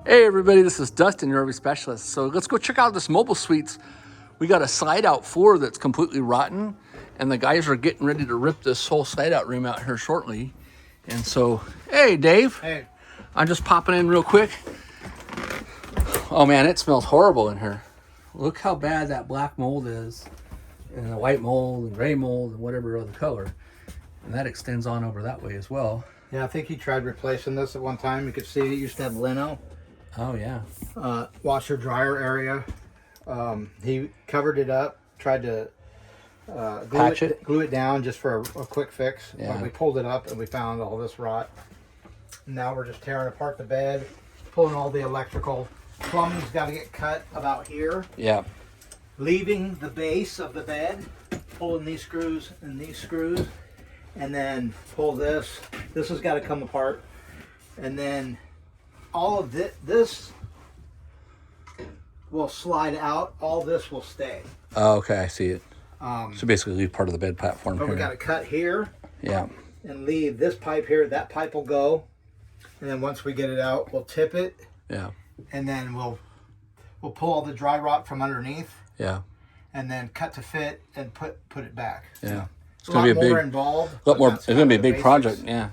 Hey everybody, this is Dustin, your RV specialist. So let's go check out this mobile suites. We got a slide out floor that's completely rotten, and the guys are getting ready to rip this whole slide out room out here shortly. And so, hey Dave. Hey. I'm just popping in real quick. Oh man, it smells horrible in here. Look how bad that black mold is, and the white mold and gray mold and whatever other color. And that extends on over that way as well. Yeah, I think he tried replacing this at one time. You could see it used to have lino. Oh yeah. Washer dryer area. He covered it up, tried to glue it down just for a quick fix. Yeah. But we pulled it up and we found all this rot. Now we're just tearing apart the bed, pulling all the electrical. Plumbing's got to get cut about here. Yeah. Leaving the base of the bed, pulling these screws and these screws, and then pull this. This has got to come apart, and then all of this will slide out. All this will stay. Oh, okay, I see it. So basically leave part of the bed platform But here. we got to cut here. Yeah. And leave this pipe here. That pipe will go, and then once we get it out, we'll tip it. Yeah. And then we'll pull all the dry rot from underneath. Yeah. And then cut to fit and put it back. Yeah. It's a lot more involved. A lot more. It's going to be a big project. Yeah.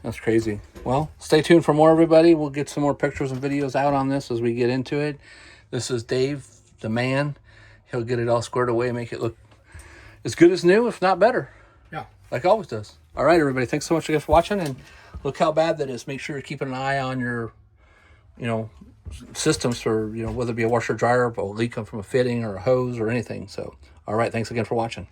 That's crazy. Well, stay tuned for more, everybody. We'll get some more pictures and videos out on this as we get into it. This is Dave, the man. He'll get it all squared away, make it look as good as new, if not better. Yeah. Like always does. All right, everybody. Thanks so much for watching. And look how bad that is. Make sure you're keeping an eye on your, systems for, whether it be a washer dryer, or a leak from a fitting or a hose or anything. So, all right. Thanks again for watching.